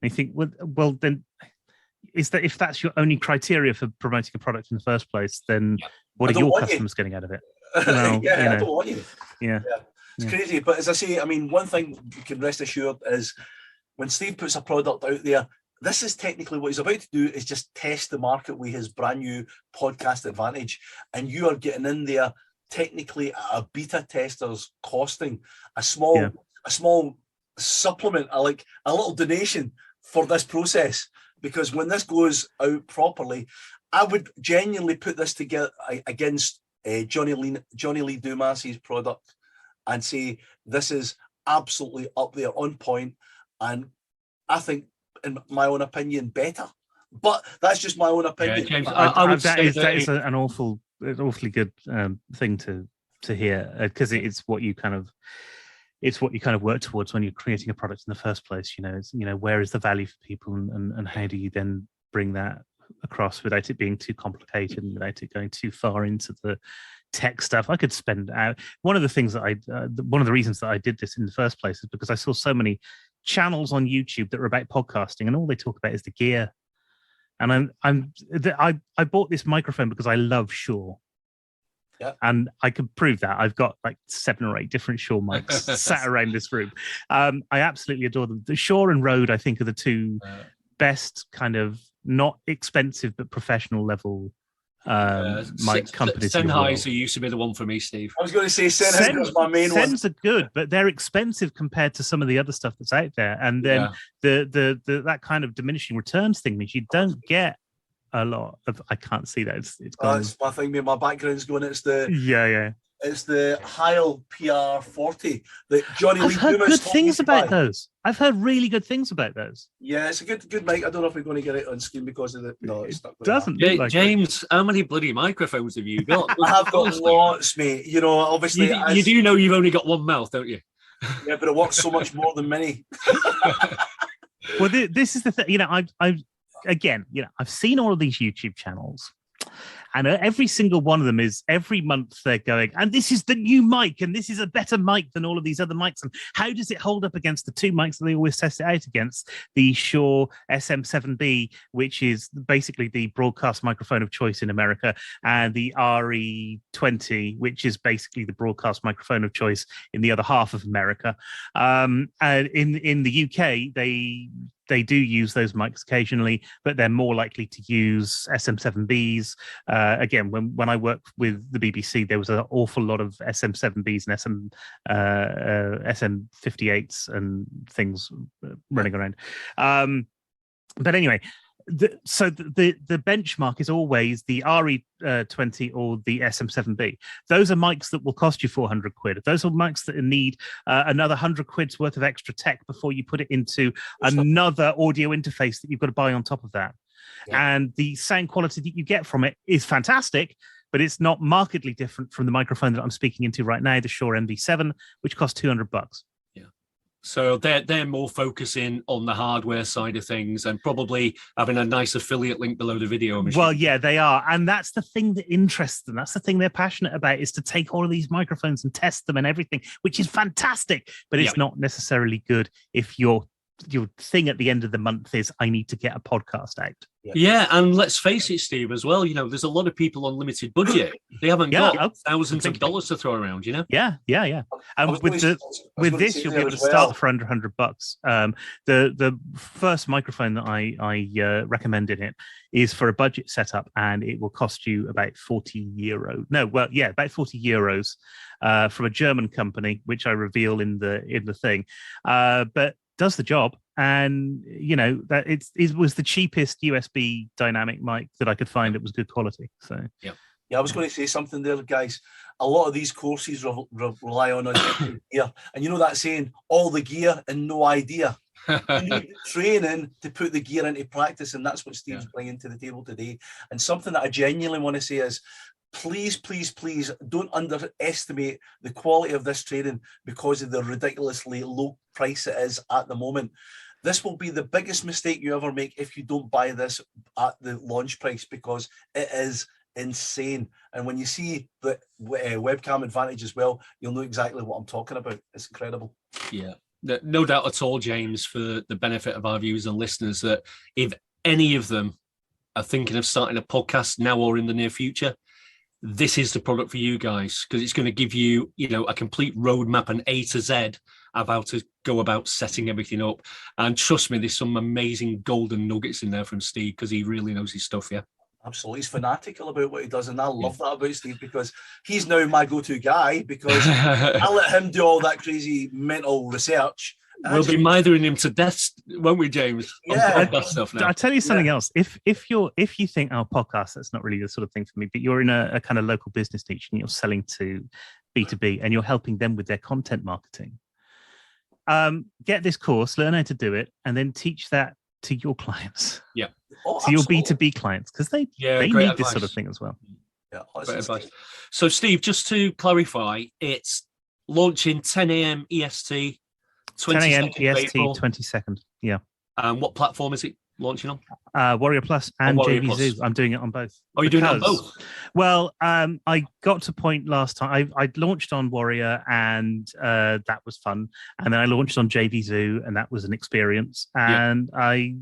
[SPEAKER 3] And you think, well, then is that, if that's your only criteria for promoting a product in the first place, then what are your customers getting out of it?
[SPEAKER 1] Well, I don't want you. Yeah. It's crazy. But as I say, I mean, one thing you can rest assured is when Steve puts a product out there, this is technically what he's about to do, is just test the market with his brand new podcast advantage. And you are getting in there technically at a beta tester's costing, a small supplement, like a little donation for this process. Because when this goes out properly, I would genuinely put this together against Johnny Lee Dumas's product and say this is absolutely up there, on point, and I think, in my own opinion, better. But that's just my own opinion.
[SPEAKER 2] James,
[SPEAKER 3] I would say that is an awfully good thing to hear, because it's what you kind of work towards when you're creating a product in the first place. Where is the value for people, and how do you then bring that across without it being too complicated and without it going too far into the tech stuff. I could spend out. One of the things that one of the reasons that I did this in the first place is because I saw so many channels on YouTube that were about podcasting, and all they talk about is the gear. And I bought this microphone because I love Shure.
[SPEAKER 1] Yeah.
[SPEAKER 3] And I could prove that. I've got like 7 or 8 different Shure mics sat around this room. I absolutely adore them. The Shure and Rode, I think, are the two best kind of not expensive but professional level mic companies.
[SPEAKER 2] Sennheiser used to be the one for me, Steve.
[SPEAKER 1] I was going to say Sennheiser was my main one.
[SPEAKER 3] Senn's are good, but they're expensive compared to some of the other stuff that's out there. And then the that kind of diminishing returns thing means you don't get a lot of. I can't see that. It's gone.
[SPEAKER 1] That's my thing. My background's going. It's the It's the Heil PR40 that Johnny Lee
[SPEAKER 3] I've heard good things about
[SPEAKER 1] buy.
[SPEAKER 3] those. I've heard really good things about those.
[SPEAKER 1] Yeah, it's a good mic. I don't know if we're going to get it on screen because of the. No, it's not.
[SPEAKER 3] Doesn't look like
[SPEAKER 2] James, how many bloody microphones have you got?
[SPEAKER 1] I have got lots, mate. Obviously,
[SPEAKER 2] you do know you've only got one mouth, don't you?
[SPEAKER 1] Yeah, but it works so much more than many.
[SPEAKER 3] Well, this is the thing. I've seen all of these YouTube channels, And every single one of them is every month they're going, and this is the new mic, and this is a better mic than all of these other mics. And how does it hold up against the two mics that they always test it out against? The Shure SM7B, which is basically the broadcast microphone of choice in America, and the RE20, which is basically the broadcast microphone of choice in the other half of America. And in the UK, they do use those mics occasionally, but they're more likely to use SM7Bs. Again, when I worked with the BBC, there was an awful lot of SM7Bs and SM58s and things running around. But anyway, so the benchmark is always the RE20 or the SM7B. Those are mics that will cost you 400 quid. Those are mics that need another 100 quid's worth of extra tech before you put it into another audio interface that you've got to buy on top of that. Yeah. And the sound quality that you get from it is fantastic, but it's not markedly different from the microphone that I'm speaking into right now, the Shure MV7, which costs $200.
[SPEAKER 2] So they're more focusing on the hardware side of things and probably having a nice affiliate link below the video machine.
[SPEAKER 3] Well, yeah, they are. And that's the thing that interests them. That's the thing they're passionate about, is to take all of these microphones and test them and everything, which is fantastic. But it's not necessarily good if your thing at the end of the month is, I need to get a podcast out.
[SPEAKER 2] Yeah, and let's face it, Steve, as well, there's a lot of people on limited budget. They haven't got thousands of dollars to throw around, Yeah.
[SPEAKER 3] And with this, you'll be able to start for under $100. The first microphone that I recommend in it is for a budget setup, and it will cost you about €40. About €40 from a German company, which I reveal in the thing. But does the job, and that it was the cheapest USB dynamic mic that I could find that was good quality. So
[SPEAKER 1] I was going to say something there, guys. A lot of these courses rely on gear, and that saying, all the gear and no idea. You need training to put the gear into practice, and that's what Steve's bringing to the table today. And something that I genuinely want to say is, please don't underestimate the quality of this training because of the ridiculously low price it is at the moment. This will be the biggest mistake you ever make if you don't buy this at the launch price, because it is insane. And when you see the webcam advantage as well, you'll know exactly what I'm talking about. It's incredible.
[SPEAKER 2] Yeah, no doubt at all, James, for the benefit of our viewers and listeners, that if any of them are thinking of starting a podcast now or in the near future, this is the product for you guys, because it's going to give you, a complete roadmap, an A to Z of how to go about setting everything up. And trust me, there's some amazing golden nuggets in there from Steve, because he really knows his stuff. Yeah,
[SPEAKER 1] absolutely. He's fanatical about what he does, and I love that about Steve, because he's now my go-to guy, because I let him do all that crazy mental research.
[SPEAKER 2] We'll be mithering him to death, won't we, James?
[SPEAKER 3] Yeah, stuff now. I'll tell you something else. If you think, podcast, that's not really the sort of thing for me, but you're in a kind of local business niche and you're selling to B2B and you're helping them with their content marketing, get this course, learn how to do it, and then teach that to your clients.
[SPEAKER 2] Yeah.
[SPEAKER 3] To your B2B clients, because they need this sort of thing as well.
[SPEAKER 1] Yeah.
[SPEAKER 2] Great advice. So, Steve, just to clarify, it's launching 10 a.m. EST.
[SPEAKER 3] 10 a.m. EST, 22nd. Yeah.
[SPEAKER 2] And what platform is it launching on?
[SPEAKER 3] Warrior Plus and JV Zoo. I'm doing it on both.
[SPEAKER 2] Oh, you're doing it on both?
[SPEAKER 3] Well, I got to point last time. I launched on Warrior, and that was fun. And then I launched on JV Zoo, and that was an experience. And I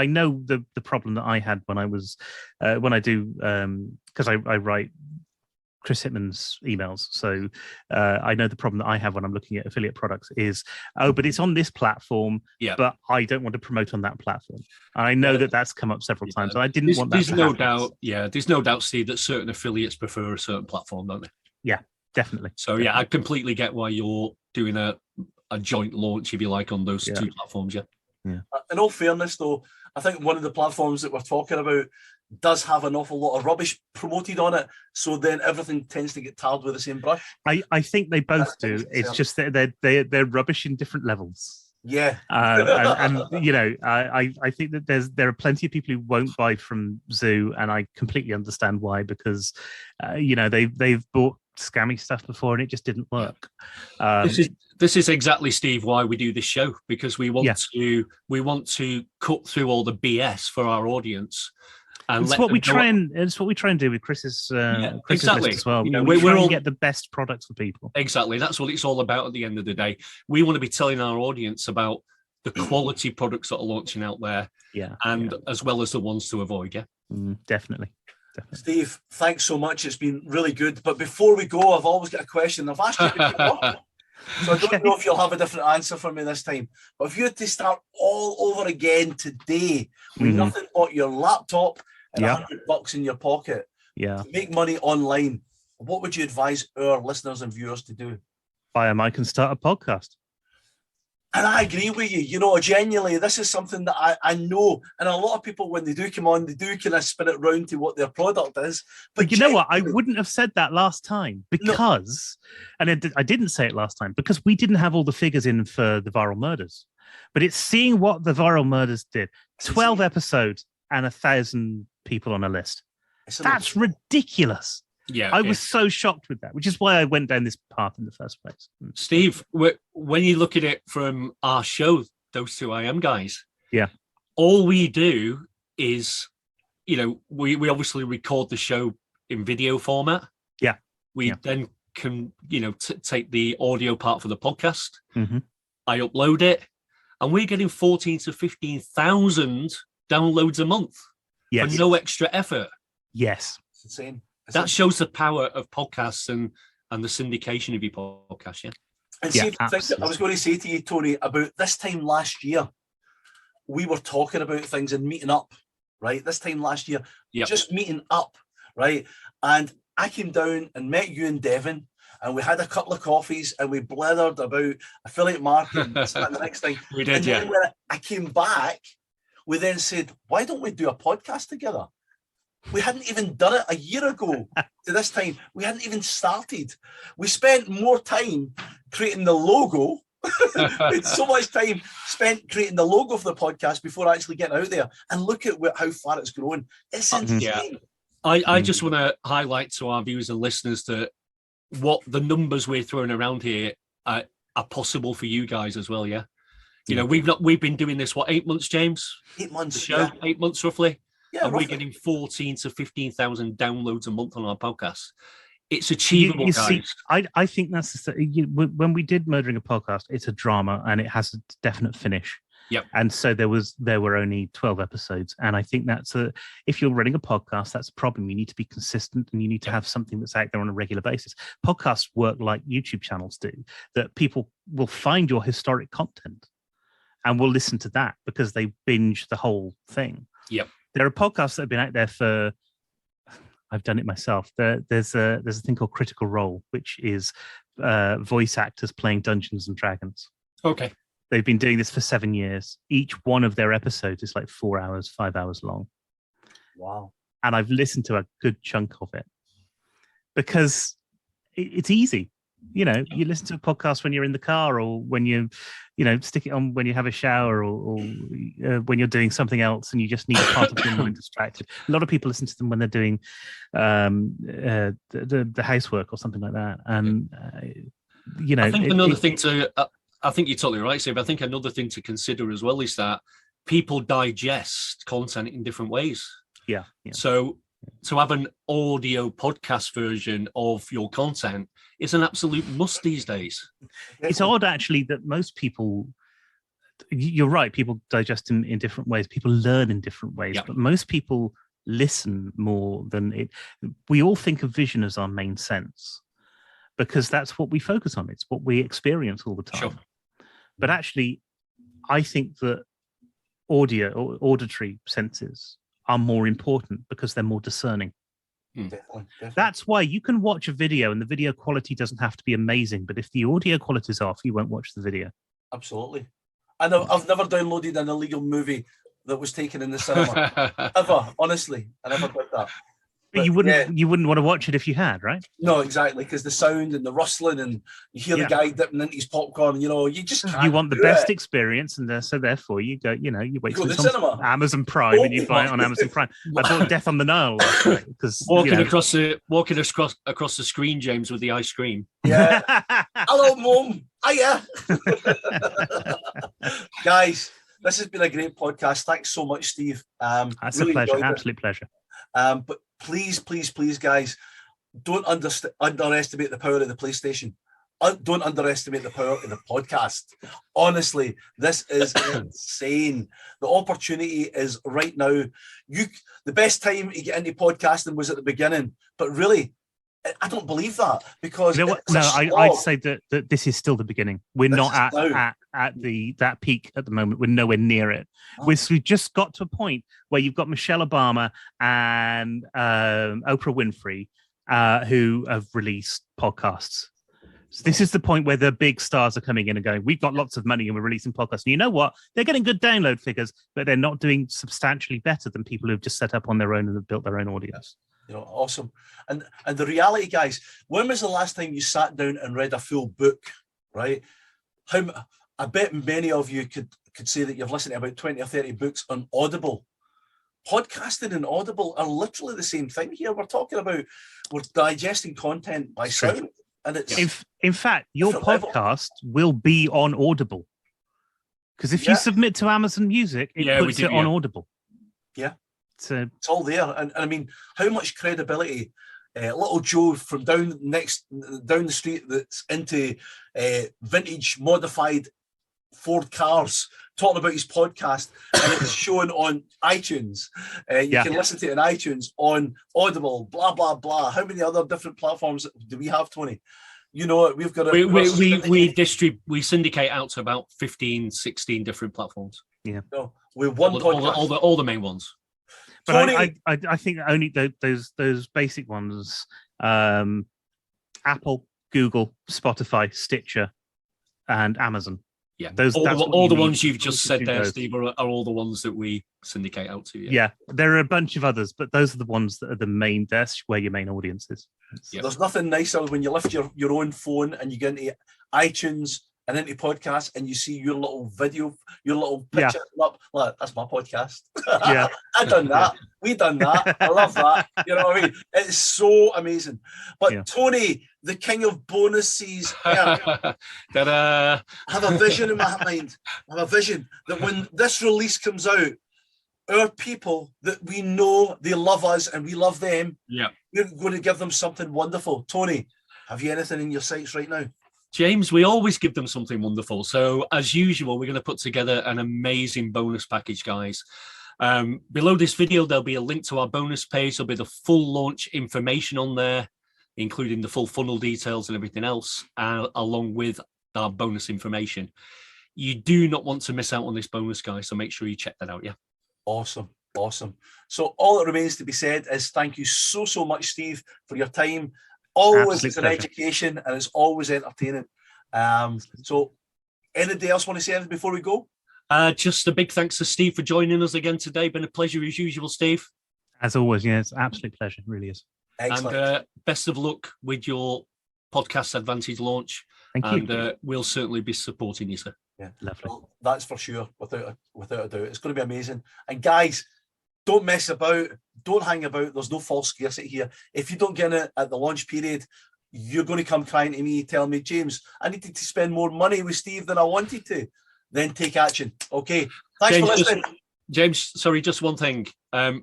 [SPEAKER 3] know the problem that I had when I was when I do, because I write Chris Hitman's emails. So I know the problem that I have when I'm looking at affiliate products is, but it's on this platform, but I don't want to promote on that platform. And I know that's come up several times. And I didn't want that to happen.
[SPEAKER 2] There's no doubt, Steve, that certain affiliates prefer a certain platform, don't they?
[SPEAKER 3] Yeah, definitely.
[SPEAKER 2] So yeah, I completely get why you're doing a joint launch, if you like, on those two platforms. Yeah.
[SPEAKER 1] In all fairness, though, I think one of the platforms that we're talking about does have an awful lot of rubbish promoted on it, so then everything tends to get tarred with the same brush.
[SPEAKER 3] I think they both do. It's just that they're rubbish in different levels.
[SPEAKER 1] Yeah,
[SPEAKER 3] and I think that there are plenty of people who won't buy from Zoo, and I completely understand why, because they've bought scammy stuff before and it just didn't work.
[SPEAKER 2] This is exactly, Steve, why we do this show, because we want to cut through all the BS for our audience And
[SPEAKER 3] it's what we try and do with Chris's
[SPEAKER 2] exactly.
[SPEAKER 3] list as well.
[SPEAKER 2] You know,
[SPEAKER 3] we try and get the best products for people.
[SPEAKER 2] Exactly. That's what it's all about at the end of the day. We want to be telling our audience about the quality products that are launching out there.
[SPEAKER 3] Yeah.
[SPEAKER 2] And as well as the ones to avoid. Yeah.
[SPEAKER 3] Definitely.
[SPEAKER 1] Steve, thanks so much. It's been really good. But before we go, I've always got a question. I've asked you to keep up. So I don't know if you'll have a different answer for me this time. But if you had to start all over again today with nothing but your laptop and $100 in your pocket to make money online, what would you advise our listeners and viewers to do?
[SPEAKER 3] Buy a mic and start a podcast.
[SPEAKER 1] And I agree with you. You know, genuinely, this is something that I know. And a lot of people, when they do come on, they do kind of spin it round to what their product is.
[SPEAKER 3] But you know what? I wouldn't have said that last time because, and I didn't say it last time, because we didn't have all the figures in for the Viral Murders. But it's seeing what the Viral Murders did. 12 episodes and 1,000 people on a list. That's ridiculous.
[SPEAKER 2] Yeah,
[SPEAKER 3] I was so shocked with that, which is why I went down this path in the first place.
[SPEAKER 2] Steve, when you look at it from our show, those two I Am guys, all we do is, you know, we obviously record the show in video format.
[SPEAKER 3] Yeah.
[SPEAKER 2] We then can, you know, take the audio part for the podcast. I upload it, and we're getting 14 to 15,000 downloads a month for no extra effort.
[SPEAKER 3] Yes.
[SPEAKER 1] It's insane.
[SPEAKER 2] That shows the power of podcasts and the syndication of your podcast,
[SPEAKER 1] And see, I was going to say to you, Tony, about this time last year, we were talking about things and meeting up, right? This time last year, just meeting up, right? And I came down and met you in Devon, and we had a couple of coffees, and we blathered about affiliate marketing. The next thing
[SPEAKER 2] we did,
[SPEAKER 1] and then when I came back, we then said, why don't we do a podcast together? We hadn't even done it a year ago to this time. We hadn't even started. We spent more time creating the logo. We had so much time spent creating the logo for the podcast before actually getting out there. And look at how far it's grown. It's insane.
[SPEAKER 2] I just want to highlight to our viewers and listeners that what the numbers we're throwing around here are possible for you guys as well. Yeah. You know, we've been doing this, 8 months, James?
[SPEAKER 1] 8 months.
[SPEAKER 2] The show, 8 months roughly.
[SPEAKER 1] Yeah,
[SPEAKER 2] and we're getting 14 to 15,000 downloads a month on our podcast. It's achievable, guys.
[SPEAKER 3] See, I think that's when we did Murdering a Podcast, it's a drama and it has a definite finish.
[SPEAKER 2] Yep.
[SPEAKER 3] And so there were only 12 episodes. And I think if you're running a podcast, that's a problem. You need to be consistent and you need to have something that's out there on a regular basis. Podcasts work like YouTube channels do, that people will find your historic content and will listen to that because they binge the whole thing.
[SPEAKER 2] Yep.
[SPEAKER 3] There are podcasts that have been out there for, I've done it myself. There's a thing called Critical Role, which is voice actors playing Dungeons and Dragons.
[SPEAKER 2] Okay.
[SPEAKER 3] They've been doing this for 7 years. Each one of their episodes is like 4 hours, 5 hours long.
[SPEAKER 1] Wow.
[SPEAKER 3] And I've listened to a good chunk of it because it's easy. You know, you listen to a podcast when you're in the car or when you stick it on when you have a shower or when you're doing something else and you just need a part of your mind distracted. A lot of people listen to them when they're doing the housework or something like that. And,
[SPEAKER 2] I think another thing I think you're totally right, Steve. I think another thing to consider as well is that people digest content in different ways.
[SPEAKER 3] Yeah.
[SPEAKER 2] So to have an audio podcast version of your content is an absolute must these days.
[SPEAKER 3] It's odd, actually, that most people, you're right, people digest them in different ways. People learn in different ways, but most people listen more than it. We all think of vision as our main sense because that's what we focus on. It's what we experience all the time.
[SPEAKER 2] Sure.
[SPEAKER 3] But actually, I think that audio or auditory senses are more important because they're more discerning.
[SPEAKER 1] Definitely.
[SPEAKER 3] That's why you can watch a video and the video quality doesn't have to be amazing, but if the audio quality is off, you won't watch the video.
[SPEAKER 1] Absolutely. And I've never downloaded an illegal movie that was taken in the cinema. Ever, honestly. I never did that.
[SPEAKER 3] But you wouldn't want to watch it if you had, right?
[SPEAKER 1] No, exactly, because the sound and the rustling and you hear the guy dipping into his popcorn, you just can't.
[SPEAKER 3] You want the best experience, and so therefore you go, you wait till it's on Amazon Prime and you buy it on Amazon Prime. I bought Death on the Nile last night because
[SPEAKER 2] walking across the screen, James, with the ice cream.
[SPEAKER 1] Yeah. Hello, Mum. Hiya. Guys, this has been a great podcast. Thanks so much, Steve.
[SPEAKER 3] That's really a pleasure. Absolute pleasure.
[SPEAKER 1] But please, guys, don't underestimate the power of the PlayStation. Don't underestimate the power of the podcast. Honestly, this is insane. The opportunity is right now. The best time to get into podcasting was at the beginning, but really, I don't believe that, because
[SPEAKER 3] I'd say that this is still the beginning. We're not at that peak at the moment. We're nowhere near it. Oh. We've just got to a point where you've got Michelle Obama and Oprah Winfrey who have released podcasts. So this is the point where the big stars are coming in and going, we've got lots of money and we're releasing podcasts. And you know what? They're getting good download figures, but they're not doing substantially better than people who've just set up on their own and have built their own audience.
[SPEAKER 1] You know, awesome. And the reality, guys, when was the last time you sat down and read a full book, right? I bet many of you could say that you've listened to about 20 or 30 books on Audible. Podcasting and Audible are literally the same thing here. We're talking about, we're digesting content by sound. And it's
[SPEAKER 3] in fact, your podcast will be on Audible, because if you submit to Amazon Music, it puts it on Audible.
[SPEAKER 1] Yeah,
[SPEAKER 3] so
[SPEAKER 1] it's all there. And I mean, how much credibility little Joe from down the street that's into vintage modified Ford cars talking about his podcast, and it's shown on iTunes. You can listen to it on iTunes, on Audible, blah blah blah. How many other different platforms do we have, Tony? You know, we've got
[SPEAKER 2] we syndicate out to about 15, 16 different platforms.
[SPEAKER 3] Yeah,
[SPEAKER 1] no, we're one podcast.
[SPEAKER 2] All the main ones.
[SPEAKER 3] But Tony, I think only those basic ones: Apple, Google, Spotify, Stitcher, and Amazon.
[SPEAKER 2] Yeah, all the ones you've just said there, Steve, are all the ones that we syndicate out to.
[SPEAKER 3] Yeah, there are a bunch of others, but those are the ones that are the main. That's where your main audience is.
[SPEAKER 1] Yep. There's nothing nicer when you lift your own phone and you get into iTunes and into podcasts and you see your little video, your little picture up. Like, that's my podcast.
[SPEAKER 3] Yeah,
[SPEAKER 1] I done that. We done that. I love that. You know what I mean? It's so amazing. But Tony, the king of bonuses, I have a vision in my mind. I have a vision that when this release comes out, our people that we know, they love us and we love them.
[SPEAKER 2] Yeah,
[SPEAKER 1] we're going to give them something wonderful. Tony, have you anything in your sights right now?
[SPEAKER 2] James, we always give them something wonderful. So as usual, we're going to put together an amazing bonus package, guys. Below this video, there'll be a link to our bonus page. There'll be the full launch information on there, including the full funnel details and everything else, along with our bonus information. You do not want to miss out on this bonus, guys. So make sure you check that out. Yeah.
[SPEAKER 1] Awesome. So all that remains to be said is thank you so much, Steve, for your time. Always it's an education and it's always entertaining. So anybody else want to say anything before we go?
[SPEAKER 2] Just a big thanks to Steve for joining us again today. Been a pleasure as usual, Steve.
[SPEAKER 3] As always, yeah, it's an absolute pleasure. It really is.
[SPEAKER 1] Excellent.
[SPEAKER 2] And best of luck with your Podcast Advantage launch.
[SPEAKER 3] Thank you.
[SPEAKER 2] And we'll certainly be supporting you, sir.
[SPEAKER 1] Yeah,
[SPEAKER 3] lovely.
[SPEAKER 1] Well, that's for sure, without a doubt. It's going to be amazing. And guys, don't mess about. Don't hang about. There's no false scarcity here. If you don't get it at the launch period, you're going to come crying to me, telling me, James, I needed to spend more money with Steve than I wanted to. Then take action. Okay. Thanks for listening.
[SPEAKER 2] James, sorry, just one thing. I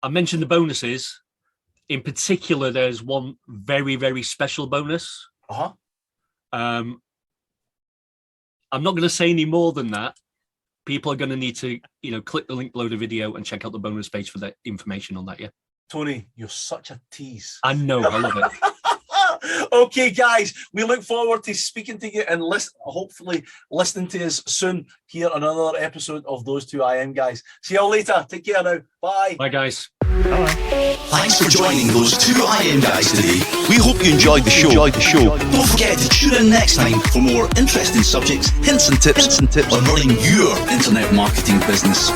[SPEAKER 2] mentioned the bonuses. In particular, there's one very, very special bonus. I'm not going to say any more than that. People are going to need to, click the link below the video and check out the bonus page for the information on that. Yeah.
[SPEAKER 1] Tony, you're such a tease.
[SPEAKER 2] I know. I love it.
[SPEAKER 1] Okay, guys, we look forward to speaking to you and hopefully listening to us soon here on another episode of Those Two IM Guys. See you all later. Take care now. Bye.
[SPEAKER 2] Bye, guys.
[SPEAKER 3] Bye.
[SPEAKER 4] Thanks for joining Those Two IM Guys today. We hope you enjoyed the show. Don't forget to tune in next time for more interesting subjects, hints and tips on running your internet marketing business.